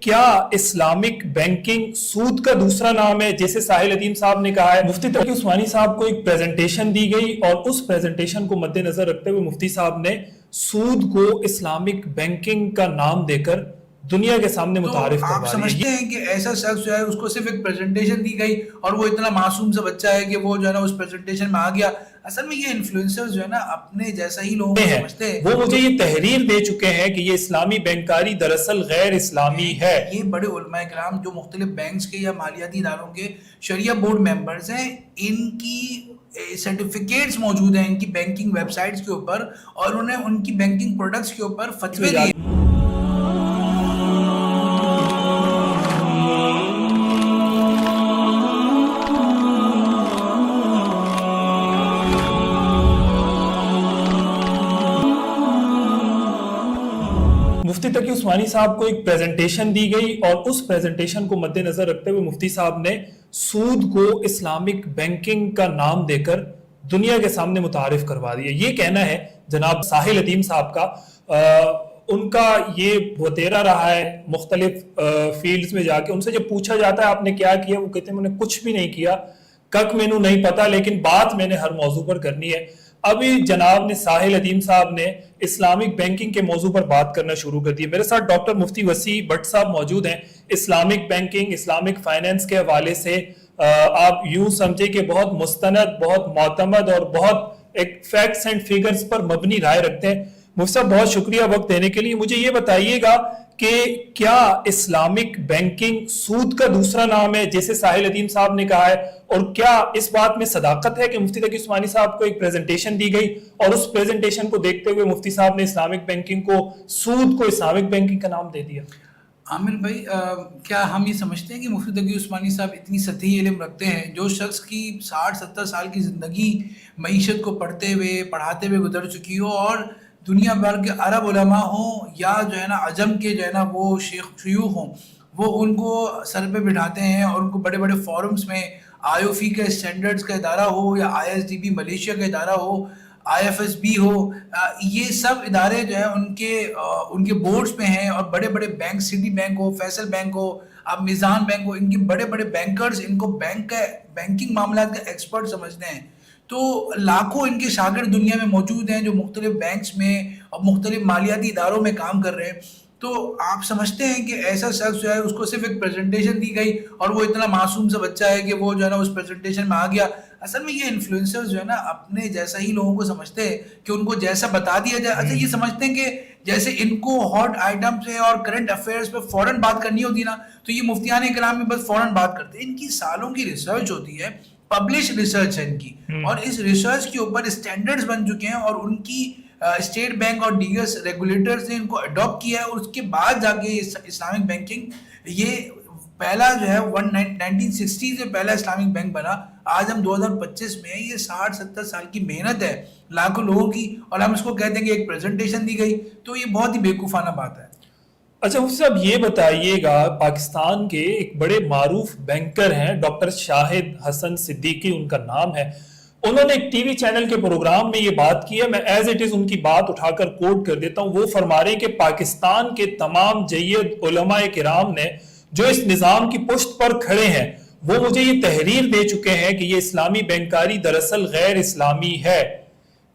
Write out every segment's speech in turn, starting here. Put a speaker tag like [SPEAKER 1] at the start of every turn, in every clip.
[SPEAKER 1] کیا Islamic banking سود کا دوسرا نام ہے؟ جیسے ساحل عدیم صاحب نے کہا ہے، مفتی تقی عثمانی صاحب کو ایک پریزنٹیشن دی گئی اور اس پریزنٹیشن کو مد نظر رکھتے ہوئے مفتی صاحب نے سود کو اسلامک بینکنگ کا نام دے کر دنیا کے سامنے متعارف کروا دیا۔
[SPEAKER 2] آپ سمجھتے ہیں کہ ایسا شخص جو ہے اس کو صرف ایک پریزنٹیشن دی گئی اور وہ اتنا معصوم سا بچہ ہے کہ وہ جو ہے نا اس پریزنٹیشن میں آ گیا؟ اصل میں یہ انفلوئنسر جو ہے نا اپنے جیسا ہی لوگوں کو سمجھتے ہیں۔
[SPEAKER 1] وہ مجھے یہ تحریر دے چکے ہیں کہ یہ اسلامی بینکاری دراصل غیر اسلامی ہے۔
[SPEAKER 2] یہ بڑے علماء کرام جو مختلف بینکس کے یا مالیاتی اداروں کے شریعہ بورڈ ممبرز ہیں، ان کی سرٹیفکیٹس موجود ہیں ان کی بینکنگ ویب سائٹس کے اوپر، اور انہیں ان کی بینکنگ پروڈکٹس کے اوپر فتوے دیے۔
[SPEAKER 1] مفتی تقی عثمانی صاحب کو ایک پریزنٹیشن دی گئی اور اس پریزنٹیشن کو مد نظر رکھتے ہوئے مفتی صاحب نے سود کو اسلامک بینکنگ کا نام دے کر دنیا کے سامنے متعارف کروا دیا۔ یہ کہنا ہے جناب ساحل عدیم صاحب کا، ان کا یہ وتیرہ رہا ہے مختلف فیلڈز میں جا کے۔ ان سے جب پوچھا جاتا ہے آپ نے کیا کیا، وہ کہتے ہیں میں نے کچھ بھی نہیں کیا، کک مینوں نہیں پتا، لیکن بات میں نے ہر موضوع پر کرنی ہے۔ ابھی جناب نے ساحل عدیم صاحب نے اسلامک بینکنگ کے موضوع پر بات کرنا شروع کر دی۔ میرے ساتھ ڈاکٹر مفتی وسیع بٹ صاحب موجود ہیں۔ اسلامک بینکنگ، اسلامک فائنینس کے حوالے سے آپ یوں سمجھے کہ بہت مستند، بہت معتمد اور بہت ایک فیکٹس اینڈ فیگرز پر مبنی رائے رکھتے ہیں۔ مفتی صاحب بہت شکریہ وقت دینے کے لیے۔ مجھے یہ بتائیے گا کہ کیا اسلامک بینکنگ سود کا دوسرا نام ہے جیسے ساحل عدیم صاحب نے کہا ہے، اور کیا اس بات میں صداقت ہے کہ مفتی تقی عثمانی صاحب کو ایک پریزنٹیشن دی گئی اور اس پریزنٹیشن کو دیکھتے ہوئے مفتی صاحب نے اسلامک بینکنگ کو، سود کو اسلامک بینکنگ کا نام دے دیا؟
[SPEAKER 2] عامر بھائی، کیا ہم یہ سمجھتے ہیں کہ مفتی تقی عثمانی صاحب اتنی سطحی علم رکھتے ہیں؟ جو شخص کی 60-70 سال کی زندگی معیشت کو پڑھتے ہوئے پڑھاتے ہوئے گزر چکی ہو، اور دنیا بھر کے عرب علماء ہوں یا جو ہے نا عجم کے جو ہے نا وہ شیوخ ہوں، وہ ان کو سر پہ بٹھاتے ہیں اور ان کو بڑے بڑے فورمز میں، آئی او فی کے اسٹینڈرڈز کا ادارہ ہو یا I S D B Malaysia کا ادارہ ہو، آئی ایف ایس بی ہو، یہ سب ادارے جو ہیں ان کے بورڈز پہ ہیں، اور بڑے بڑے بینک، سٹی بینک ہو، فیصل بینک ہو، اب میزان بینک ہو، ان کے بڑے بڑے بینکرز ان کو بینکنگ معاملات کا ایکسپرٹ سمجھتے ہیں۔ تو لاکھوں ان کے شاگرد دنیا میں موجود ہیں جو مختلف بینکس میں اور مختلف مالیاتی اداروں میں کام کر رہے ہیں۔ تو آپ سمجھتے ہیں کہ ایسا شخص جو ہے اس کو صرف ایک پریزنٹیشن دی گئی اور وہ اتنا معصوم سا بچہ ہے کہ وہ جو ہے نا اس پریزنٹیشن میں آ گیا؟ اصل میں یہ انفلوئنسر جو ہے نا اپنے جیسا ہی لوگوں کو سمجھتے ہیں کہ ان کو جیسا بتا دیا جائے۔ اچھا، یہ سمجھتے ہیں کہ جیسے ان کو ہاٹ آئٹم سے اور کرنٹ افیئرز پہ فوراً بات کرنی ہوتی نا، تو یہ مفتیان کرام میں بس فوراً بات کرتے ہیں۔ ان کی سالوں کی ریسرچ ہوتی ہے، پبلش ریسرچ ہے ان کی، اور اس ریسرچ کے اوپر اسٹینڈرڈز بن چکے ہیں، اور ان کی اسٹیٹ بینک اور دیگر ریگولیٹرز نے ان کو اڈاپٹ کیا ہے، اور اس کے بعد جا کے اسلامک بینکنگ، یہ پہلا جو ہے 1960 سے پہلا اسلامک بینک بنا۔ آج ہم 2025 میں ہیں، یہ 60-70 سال کی محنت ہے لاکھوں لوگوں کی، اور ہم اس کو کہتے ہیں کہ ایک پریزنٹیشن دی گئی، تو یہ بہت ہی بیوقوفانہ بات ہے۔
[SPEAKER 1] اچھا مفتی صاحب یہ بتائیے گا، پاکستان کے ایک بڑے معروف بینکر ہیں ڈاکٹر شاہد حسن صدیقی ان کا نام ہے، انہوں نے ایک ٹی وی چینل کے پروگرام میں یہ بات کی ہے، میں ایز اٹ از ان کی بات اٹھا کر کوٹ کر دیتا ہوں۔ وہ فرما رہے ہیں کہ پاکستان کے تمام جید علماء کرام نے جو اس نظام کی پشت پر کھڑے ہیں، وہ مجھے یہ تحریر دے چکے ہیں کہ یہ اسلامی بینکاری دراصل غیر اسلامی ہے۔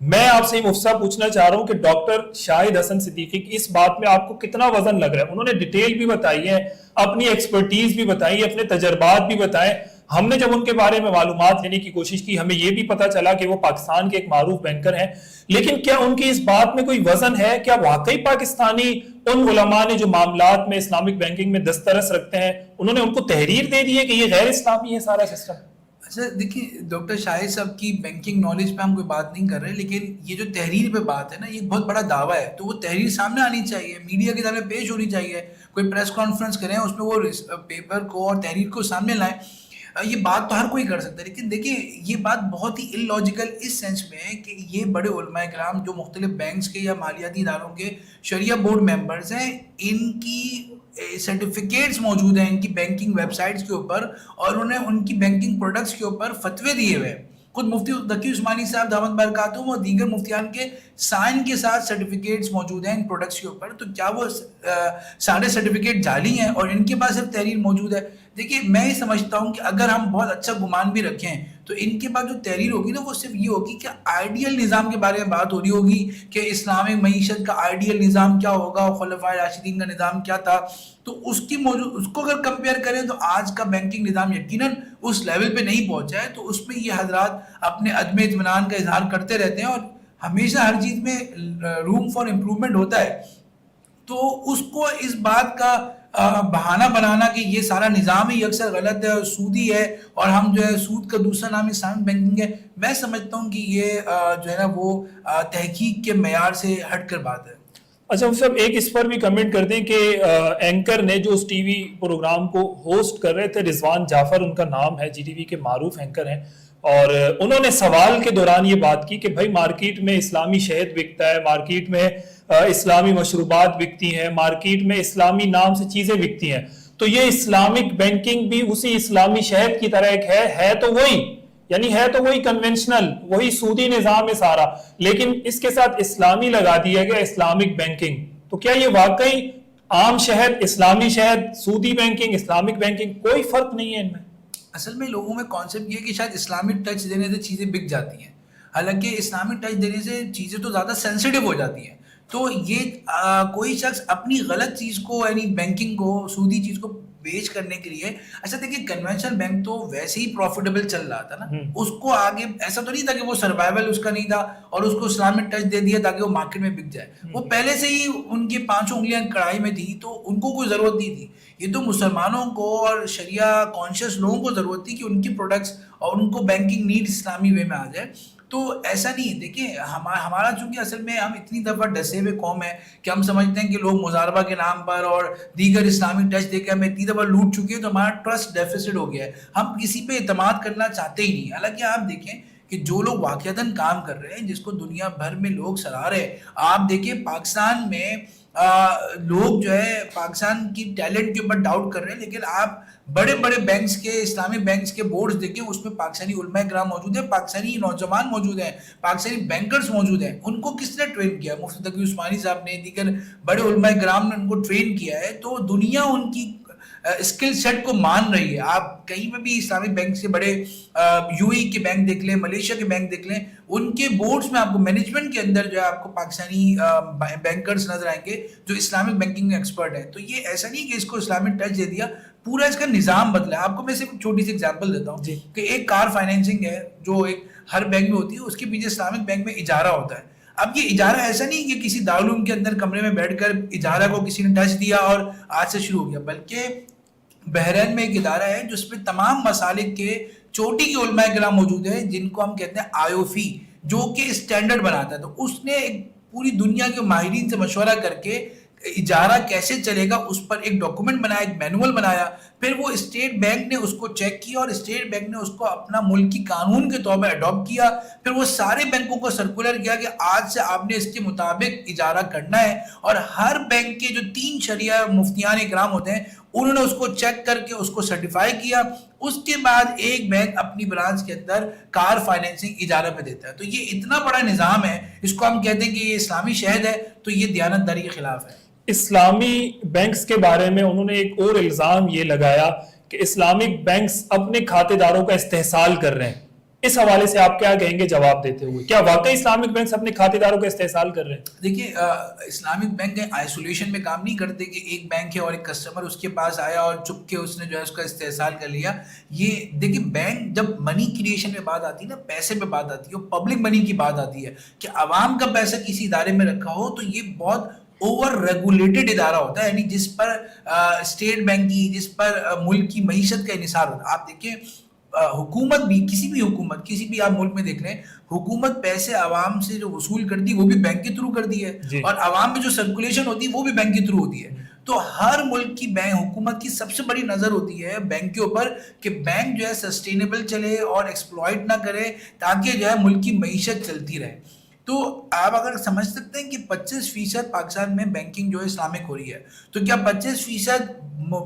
[SPEAKER 1] میں آپ سے یہ مفتی صاحب پوچھنا چاہ رہا ہوں کہ ڈاکٹر شاہد حسن صدیقی کی اس بات میں آپ کو کتنا وزن لگ رہا ہے؟ انہوں نے ڈیٹیل بھی بتائی ہے، اپنی ایکسپرٹیز بھی بتائی ہے، اپنے تجربات بھی بتائے۔ ہم نے جب ان کے بارے میں معلومات لینے کی کوشش کی، ہمیں یہ بھی پتا چلا کہ وہ پاکستان کے ایک معروف بینکر ہیں، لیکن کیا ان کی اس بات میں کوئی وزن ہے؟ کیا واقعی پاکستانی ان علماء نے جو معاملات میں اسلامک بینکنگ میں دسترس رکھتے ہیں، انہوں نے ان کو تحریر دے دی ہے کہ یہ غیر اسلامی ہے سارا سسٹم؟
[SPEAKER 2] اچھا دیکھیے، ڈاکٹر شاہد صاحب کی بینکنگ نالج پہ ہم کوئی بات نہیں کر رہے، لیکن یہ جو تحریر پہ بات ہے نا، یہ بہت بڑا دعویٰ ہے، تو وہ تحریر سامنے آنی چاہیے، میڈیا کے سامنے پیش ہونی چاہیے، کوئی پریس کانفرنس کریں، اس میں وہ پیپر کو اور تحریر کو سامنے لائیں۔ یہ بات تو ہر کوئی کر سکتا ہے، لیکن دیکھیں یہ بات بہت ہی ان لاجیکل اس سینس میں ہے کہ یہ بڑے علماء کرام جو مختلف بینکس کے یا مالیاتی اداروں کے شریعہ بورڈ ممبرز ہیں، ان کی سرٹیفکیٹس موجود ہیں ان کی بینکنگ ویب سائٹس کے اوپر، اور انہیں ان کی بینکنگ پروڈکٹس کے اوپر فتوے دیے ہوئے ہیں۔ خود مفتی تقی عثمانی صاحب دامت برکاتہم اور دیگر مفتیان کے سائن کے ساتھ سرٹیفکیٹس موجود ہیں ان پروڈکٹس کے اوپر. تو کیا وہ سارے سرٹیفکیٹ جعلی ہیں اور ان کے پاس صرف تحریر موجود ہے؟ دیکھیے میں یہ سمجھتا ہوں کہ اگر ہم بہت اچھا گمان بھی رکھیں تو ان کے بعد جو تحریر ہوگی نا وہ صرف یہ ہوگی کہ آئیڈیل نظام کے بارے میں بات ہو رہی ہوگی کہ اسلامی معیشت کا آئیڈیل نظام کیا ہوگا, خلفائے راشدین کا نظام کیا تھا. تو اس کو اگر کمپیئر کریں تو آج کا بینکنگ نظام یقیناً اس لیول پہ نہیں پہنچا ہے. تو اس میں یہ حضرات اپنے عدم اطمینان کا اظہار کرتے رہتے ہیں اور ہمیشہ ہر چیز میں روم فار امپروومنٹ ہوتا ہے. تو اس کو اس بات کا بہانہ بنانا کہ یہ سارا نظام ہی اکثر غلط ہے اور سودی ہے اور ہم جو ہے سود کا دوسرا نام اسلامک بینکنگ ہے, میں سمجھتا ہوں کہ یہ جو ہے نا وہ تحقیق کے معیار سے ہٹ کر بات ہے.
[SPEAKER 1] اچھا صاحب ایک اس پر بھی کمنٹ کر دیں کہ اینکر نے جو اس ٹی وی پروگرام کو ہوسٹ کر رہے تھے, رضوان جعفر ان کا نام ہے, جی ٹی وی کے معروف اینکر ہیں, اور انہوں نے سوال کے دوران یہ بات کی کہ بھائی مارکیٹ میں اسلامی شہد بکتا ہے, مارکیٹ میں اسلامی مشروبات بکتی ہیں, مارکیٹ میں اسلامی نام سے چیزیں بکتی ہیں, تو یہ اسلامک بینکنگ بھی اسی اسلامی شہد کی طرح ایک ہے تو وہی, یعنی ہے تو وہی کنونشنل, وہی سودی نظام ہے سارا, لیکن اس کے ساتھ اسلامی لگا دیا گیا اسلامک بینکنگ. تو کیا یہ واقعی عام شہد, اسلامی شہد, سودی بینکنگ, اسلامک بینکنگ, کوئی فرق نہیں ہے ان میں؟
[SPEAKER 2] اصل میں لوگوں میں کانسیپٹ یہ ہے کہ شاید اسلامک ٹچ دینے سے چیزیں بک جاتی ہیں, حالانکہ اسلامک ٹچ دینے سے چیزیں تو زیادہ سینسیٹیو ہو جاتی ہیں. تو یہ کوئی شخص اپنی غلط چیز کو یعنی بینکنگ کو, سودی چیز کو بیچ کرنے کے لیے, اچھا دیکھیے کنونشنل بینک تو ویسے ہی پروفیٹیبل چل رہا تھا نا, اس کو آگے ایسا تو نہیں تھا کہ وہ سروائیول اس کا نہیں تھا اور اس کو اسلامک ٹچ دے دیا تاکہ وہ مارکیٹ میں بک جائے. وہ پہلے سے ہی ان کی 5 انگلیاں کڑائی میں تھی تو ان کو کوئی ضرورت نہیں تھی. یہ تو مسلمانوں کو اور شریعہ کانشیس لوگوں کو ضرورت تھی کہ ان کی پروڈکٹس اور ان کو بینکنگ نیڈ اسلامی وے میں آ جائے. تو ایسا نہیں ہے. دیکھیں ہمارا چونکہ اصل میں ہم اتنی دفعہ ڈسے ہوئے قوم ہے کہ ہم سمجھتے ہیں کہ لوگ مضاربہ کے نام پر اور دیگر اسلامک ٹچ دے کے ہمیں اتنی دفعہ لوٹ چکے ہیں تو ہمارا ٹرسٹ ڈیفیسٹ ہو گیا ہے, ہم کسی پہ اعتماد کرنا چاہتے ہی نہیں. حالانکہ آپ دیکھیں کہ جو لوگ واقعتاً کام کر رہے ہیں, جس کو دنیا بھر میں لوگ سراہ رہے ہیں, آپ دیکھیں پاکستان میں لوگ جو ہے پاکستان کی ٹیلنٹ کے اوپر ڈاؤٹ کر رہے ہیں, لیکن آپ بڑے بڑے بینکس کے, اسلامی بینکس کے بورڈز دیکھیں, اس میں پاکستانی علماء کرام موجود ہیں, پاکستانی نوجوان موجود ہیں, پاکستانی بینکرز موجود ہیں. ان کو کس نے ٹرین کیا؟ مفتی تقی عثمانی صاحب نے, دیگر بڑے علماء کرام نے ان کو ٹرین کیا ہے. تو دنیا ان کی اسکل سیٹ کو مان رہی ہے. آپ کہیں پہ بھی اسلامک بینک سے بڑے یو اے کے بینک دیکھ لیں, ملیشیا کے بینک دیکھ لیں, ان کے بورڈز میں آپ کو مینجمنٹ کے اندر جو ہے آپ کو پاکستانی بینکرز نظر آئیں گے جو اسلامک بینکنگ میں ایکسپرٹ ہیں. تو یہ ایسا نہیں کہ اس کو اسلامک ٹچ دے دیا, پورا اس کا نظام بدلا ہے. آپ کو میں صرف چھوٹی سی ایگزامپل دیتا ہوں کہ ایک کار فائنینسنگ ہے جو ایک ہر بینک میں ہوتی ہے, اس کے پیچھے اسلامک بینک میں اجارہ ہوتا ہے. اب یہ اجارہ ایسا نہیں کہ کسی دارالعلوم کے اندر کمرے میں بیٹھ کر اجارہ کو کسی نے ٹچ دیا اور آج سے شروع ہو گیا, بلکہ بحرین میں ایک ادارہ ہے جس میں تمام مسالک کے چوٹی کے علماء کرام موجود ہیں, جن کو ہم کہتے ہیں آیوفی, جو کہ اسٹینڈرڈ بناتا ہے. تو اس نے ایک پوری دنیا کے ماہرین سے مشورہ کر کے اجارہ کیسے چلے گا اس پر ایک ڈاکومنٹ بنایا, ایک مینول بنایا. پھر وہ اسٹیٹ بینک نے اس کو چیک کیا اور اسٹیٹ بینک نے اس کو اپنا ملکی قانون کے طور پر اڈاپٹ کیا. پھر وہ سارے بینکوں کو سرکولر کیا کہ آج سے آپ نے اس کے مطابق اجارہ کرنا ہے, اور ہر بینک کے جو 3 شریعہ مفتیان اکرام ہوتے ہیں انہوں نے اس کو چیک کر کے اس کو سرٹیفائی کیا. اس کے بعد ایک بینک اپنی برانچ کے اندر کار فائنینسنگ اجارہ پہ دیتا ہے. تو یہ اتنا بڑا نظام ہے, اس کو ہم کہتے ہیں کہ یہ اسلامی شہد ہے, تو یہ دیانتداری کے خلاف ہے.
[SPEAKER 1] اسلامی بینکس کے بارے میں انہوں نے ایک اور الزام یہ لگایا کہ اسلامک بینکس اپنے کھاتے داروں کا استحصال کر رہے ہیں. اس حوالے سے آپ کیا کہیں گے جواب دیتے ہوئے؟ کیا واقعی اسلامک بینکس اپنے کھاتے داروں کا استحصال کر رہے ہیں؟
[SPEAKER 2] دیکھیے اسلامک بینک آئسولیشن میں کام نہیں کرتے کہ ایک بینک ہے اور ایک کسٹمر اس کے پاس آیا اور چپ کے اس نے جو ہے اس کا استحصال کر لیا. یہ دیکھیے بینک جب منی کریشن میں بات آتی ہے نا, پیسے پہ بات آتی ہے, اور پبلک منی کی بات آتی ہے کہ عوام کا پیسہ کسی ادارے میں رکھا ہو, تو یہ بہت اوور ریگولیٹڈ ادارہ ہوتا ہے, یعنی جس پر اسٹیٹ بینک کی, جس پر ملک کی معیشت کا انحصار ہوتا ہے. آپ دیکھیں حکومت بھی, کسی بھی حکومت, کسی بھی آپ ملک میں دیکھ لیں, حکومت پیسے عوام سے جو وصول کرتی ہے وہ بھی بینک کے تھرو کرتی ہے, اور عوام میں جو سرکولیشن ہوتی ہے وہ بھی بینک کے تھرو ہوتی ہے. تو ہر ملک کی بینک حکومت کی سب سے بڑی نظر ہوتی ہے بینک کے اوپر کہ بینک جو ہے سسٹینیبل چلے اور ایکسپلائٹ نہ کرے, تاکہ جو ہے ملک کی معیشت چلتی رہے. تو آپ اگر سمجھ سکتے ہیں کہ 25% پاکستان میں بینکنگ جو ہے اسلامک ہو رہی ہے، تو کیا 25%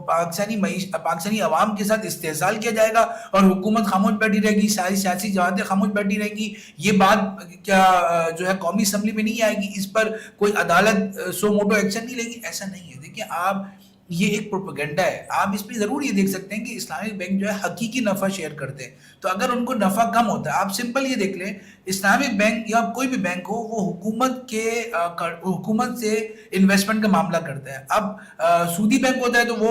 [SPEAKER 2] پاکستانی عوام کے ساتھ استحصال کیا جائے گا اور حکومت خاموش بیٹھی رہے گی، ساری سیاسی جماعتیں خاموش بیٹھی رہیں گی؟ یہ بات کیا جو ہے قومی اسمبلی میں نہیں آئے گی؟ اس پر کوئی عدالت سو موٹو ایکشن نہیں لے گی؟ ایسا نہیں ہے. دیکھیں آپ، یہ ایک پروپیگنڈا ہے. آپ اس پہ ضرور یہ دیکھ سکتے ہیں کہ اسلامک بینک جو ہے حقیقی نفع شیئر کرتے ہیں. تو اگر ان کو نفع کم ہوتا ہے، آپ سمپل یہ دیکھ لیں، اسلامک بینک یا کوئی بھی بینک ہو، وہ حکومت سے انویسٹمنٹ کا معاملہ کرتا ہے. اب سودی بینک ہوتا ہے تو وہ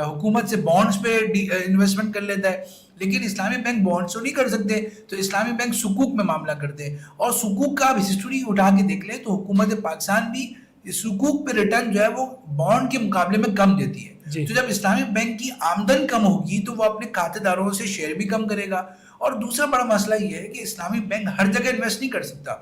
[SPEAKER 2] حکومت سے بانڈز پہ انویسٹمنٹ کر لیتا ہے، لیکن اسلامک بینک بانڈ تو نہیں کر سکتے. تو اسلامک بینک سکوک میں معاملہ کرتے ہیں، اور سکوک کا آپ ہسٹوری اٹھا کے دیکھ لیں تو حکومت پاکستان بھی سکوک پہ ریٹرن جو ہے وہ بانڈ کے مقابلے میں کم دیتی ہے. تو جب اسلامک بینک کی آمدن کم ہوگی تو وہ اپنے کھاتے داروں سے شیئر بھی کم کرے گا. اور دوسرا بڑا مسئلہ یہ ہے کہ اسلامک بینک ہر جگہ انویسٹ نہیں کر سکتا.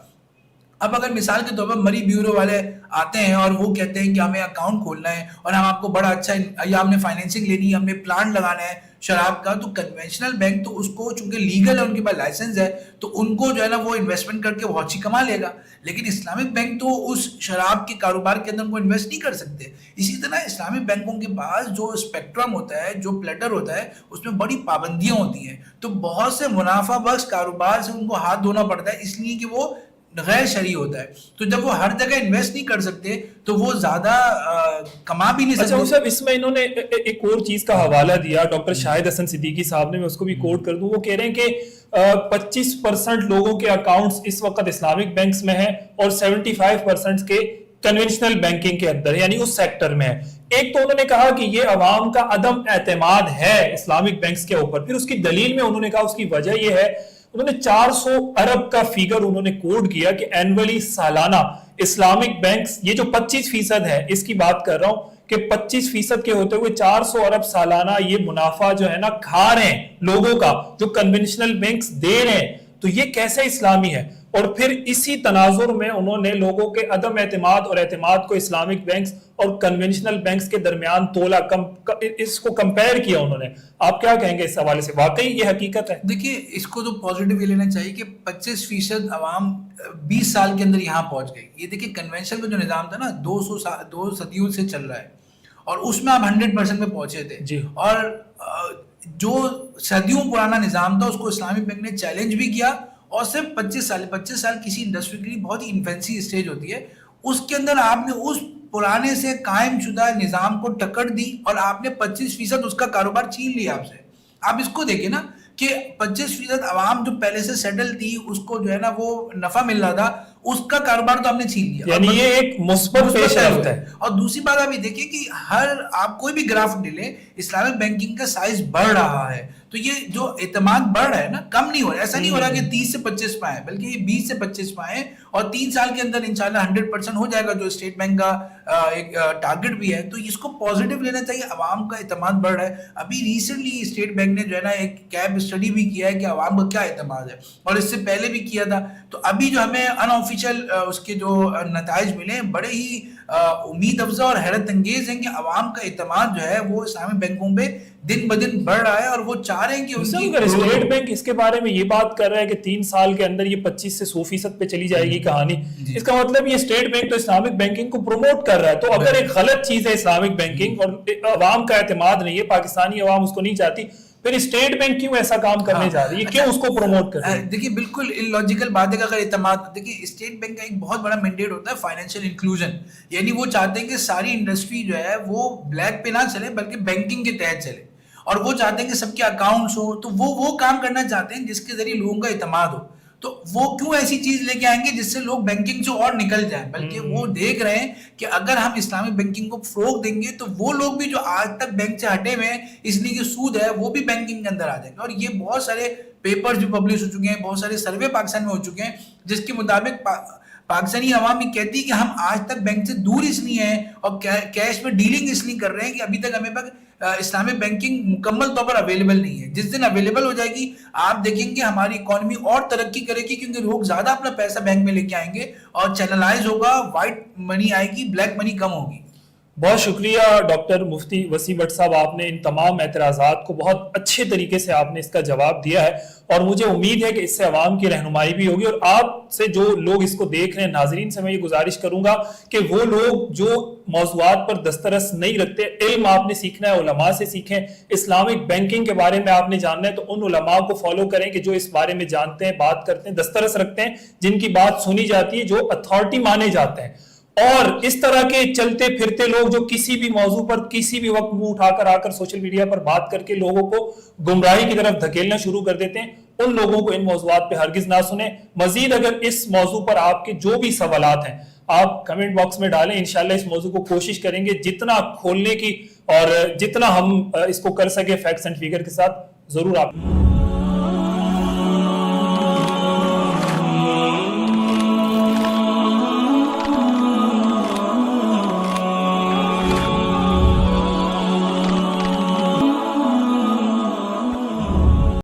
[SPEAKER 2] اب اگر مثال کے طور پر مری بیورو والے آتے ہیں اور وہ کہتے ہیں کہ ہمیں اکاؤنٹ کھولنا ہے اور ہم آپ کو بڑا اچھا، یا ہم نے فائنینسنگ لینی ہے، ہم نے پلانٹ لگانا ہے شراب کا، تو کنونشنل بینک تو اس کو چونکہ لیگل ہے، ان کے پاس لائسنس ہے، تو ان کو جو ہے نا وہ انویسٹمنٹ کر کے بہت اچھی کما لے گا. لیکن اسلامک بینک تو اس شراب کے کاروبار کے اندر وہ انویسٹ نہیں کر سکتے. اسی طرح اسلامک بینکوں کے پاس جو اسپیکٹرم ہوتا ہے، جو پلیٹر ہوتا ہے، اس میں بڑی پابندیاں ہوتی ہیں. تو بہت سے منافع بخش کاروبار سے ان کو ہاتھ دھونا پڑتا ہے، اس لیے کہ وہ غیر شرعی ہوتا ہے. تو جب وہ ہر جگہ انویسٹ نہیں کر سکتے تو وہ زیادہ کما بھی نہیں سکتے.
[SPEAKER 1] اچھا صاحب، اس میں انہوں نے ایک اور چیز کا حوالہ دیا ڈاکٹر شاہد حسن صدیقی صاحب نے، میں اس کو بھی کوٹ کر دوں. وہ کہہ رہے ہیں کہ 25% لوگوں کے اکاؤنٹس اس وقت اسلامک بینکس میں ہیں اور 75% کے کنونشنل بینکنگ کے اندر، یعنی اس سیکٹر میں ہے. ایک تو انہوں نے کہا کہ یہ عوام کا عدم اعتماد ہے اسلامک بینکس کے اوپر. پھر اس کی دلیل میں انہوں نے کہا اس کی وجہ یہ ہے، انہوں نے 400 ارب کا فیگر انہوں نے کوڈ کیا کہ اینولی سالانہ اسلامک بینکس، یہ جو 25% ہے اس کی بات کر رہا ہوں، کہ 25% کے ہوتے ہوئے 400 ارب سالانہ یہ منافع جو ہے نا کھا رہے ہیں لوگوں کا، جو کنونشنل بینکس دے رہے ہیں. تو یہ کیسے اسلامی ہے؟ اور پھر اسی تناظر میں انہوں نے لوگوں کے عدم اعتماد اور اعتماد کو اسلامک بینکس اور کنونشنل بینکس کے درمیان تولا، اس کو کمپیئر کیا انہوں نے. آپ کیا کہیں گے اس حوالے سے؟ واقعی یہ حقیقت ہے؟
[SPEAKER 2] دیکھیے، اس کو تو پازیٹیو یہ لینا چاہیے کہ 25% عوام 20 سال کے اندر یہاں پہنچ گئی. یہ دیکھیے کنونشنل کا جو نظام تھا نا 2 صدیوں سے چل رہا ہے، اور اس میں آپ 100% پہ پہنچے تھے.
[SPEAKER 1] جی.
[SPEAKER 2] اور جو صدیوں پرانا نظام تھا اس کو اسلامک بینک نے چیلنج بھی کیا، اور صرف 25 سال کسی انڈسٹری کی بہت ہی انفینسی اسٹیج ہوتی ہے، اس کے اندر آپ نے اس پرانے سے قائم شدہ نظام کو ٹکر دی اور آپ نے 25% اس کا کاروبار چھین لیا آپ سے. آپ اس کو دیکھیں نا کہ 25% عوام جو پہلے سے سیٹل تھی، اس کو جو ہے نا وہ نفع مل رہا تھا، اس کا کاروبار تو ہم نے چھین لیا.
[SPEAKER 1] یعنی یہ ایک مثبت پیش رفت ہے.
[SPEAKER 2] اور دوسری بات آپ یہ دیکھیں کہ آپ کوئی بھی گراف لے لیں، اسلامک بینکنگ کا سائز بڑھ رہا ہے. تو یہ جو اعتماد بڑھ رہا ہے نا، کم نہیں ہو رہا. ایسا نہیں ہو رہا کہ 30 سے 25 پہ آئے، بلکہ یہ 20 سے 25 پہ آئے، اور 3 سال کے اندر انشاءاللہ 100% ہو جائے گا، جو اسٹیٹ بینک کا ایک ٹارگٹ بھی ہے. تو اس کو پازیٹیو لینا چاہیے. عوام کا اعتماد بڑھ رہا ہے. ابھی ریسنٹلی اسٹیٹ بینک نے جو ہے نا ایک کیب اسٹڈی بھی کیا ہے کہ عوام کا کیا اعتماد ہے، اور اس سے پہلے بھی کیا تھا. تو ابھی جو ہمیں ان آفیشیل اس کے جو نتائج ملے ہیں بڑے ہی امید افزا اور حیرت انگیز ہیں کہ عوام کا اعتماد جو ہے وہ اسلامی بینکوں پہ دن بدن بڑھ رہا ہے، اور وہ چاہ رہے ہیں کہ
[SPEAKER 1] اسٹیٹ بینک اس کے بارے میں یہ بات کر رہا ہے کہ 3 سال کے اندر یہ 25 سے 100% پہ چلی جائے گی کہانی. اس کا مطلب یہ اسٹیٹ بینک تو اسلامک بینکنگ کو پروموٹ کر رہا ہے. تو اگر ایک غلط چیز ہے اسلامک بینکنگ اور عوام کا اعتماد نہیں ہے، پاکستانی عوام اس کو نہیں چاہتی، پھر اسٹیٹ بینک کیوں ایسا کام کرنے جا رہی ہے؟ کیوں اس کو پروموٹ کر رہی ہے؟
[SPEAKER 2] دیکھیے بالکل لاجیکل بات ہے کہ اگر اعتماد، دیکھیے اسٹیٹ بینک کا ایک بہت بڑا مینڈیٹ ہوتا ہے فائنینشیل انکلوژن. یعنی وہ چاہتے ہیں کہ ساری انڈسٹری جو ہے وہ بلیک پہ نہ چلے بلکہ بینکنگ کے تحت چلے، اور وہ چاہتے ہیں کہ سب کے اکاؤنٹس ہو. تو وہ کام کرنا چاہتے ہیں جس کے ذریعے لوگوں کا اعتماد ہو. تو وہ کیوں ایسی چیز لے کے آئیں گے جس سے لوگ بینکنگ سے اور نکل جائیں؟ بلکہ وہ دیکھ رہے ہیں کہ اگر ہم اسلامک بینکنگ کو فروغ دیں گے تو وہ لوگ بھی جو آج تک بینک سے ہٹے ہوئے ہیں اس لیے کہ سود ہے، وہ بھی بینکنگ کے اندر آ جائیں گے. اور یہ بہت سارے پیپرز بھی پبلش ہو چکے ہیں، بہت سارے سروے پاکستان میں ہو چکے ہیں جس کے مطابق پاکستانی عوام یہ کہتی ہے کہ ہم آج تک بینک سے دور اس لیے ہیں اور کیش میں ڈیلنگ اس لیے کر رہے ہیں کہ ابھی تک ہمیں اسلامک بینکنگ مکمل طور پر اویلیبل نہیں ہے. جس دن اویلیبل ہو جائے گی آپ دیکھیں گے ہماری اکانومی اور ترقی کرے گی، کیونکہ لوگ زیادہ اپنا پیسہ بینک میں لے کے آئیں گے اور چینلائز ہوگا، وائٹ منی آئے گی، بلیک منی کم ہوگی.
[SPEAKER 1] بہت شکریہ ڈاکٹر مفتی وسیع بٹ صاحب، آپ نے ان تمام اعتراضات کو بہت اچھے طریقے سے آپ نے اس کا جواب دیا ہے، اور مجھے امید ہے کہ اس سے عوام کی رہنمائی بھی ہوگی. اور آپ سے جو لوگ اس کو دیکھ رہے ہیں، ناظرین سے میں یہ گزارش کروں گا کہ وہ لوگ جو موضوعات پر دسترس نہیں رکھتے، علم آپ نے سیکھنا ہے علماء سے سیکھیں، اسلامک بینکنگ کے بارے میں آپ نے جاننا ہے تو ان علماء کو فالو کریں کہ جو اس بارے میں جانتے ہیں، بات کرتے ہیں، دسترس رکھتے ہیں، جن کی بات سنی جاتی ہے، جو اتھارٹی مانے جاتے ہیں. اور اس طرح کے چلتے پھرتے لوگ جو کسی بھی موضوع پر کسی بھی وقت منہ اٹھا کر آ کر سوشل میڈیا پر بات کر کے لوگوں کو گمراہی کی طرف دھکیلنا شروع کر دیتے ہیں، ان لوگوں کو ان موضوعات پہ ہرگز نہ سنیں. مزید اگر اس موضوع پر آپ کے جو بھی سوالات ہیں آپ کمنٹ باکس میں ڈالیں، انشاءاللہ اس موضوع کو کوشش کریں گے جتنا کھولنے کی اور جتنا ہم اس کو کر سکے فیکٹس اینڈ فگر کے ساتھ ضرور آپ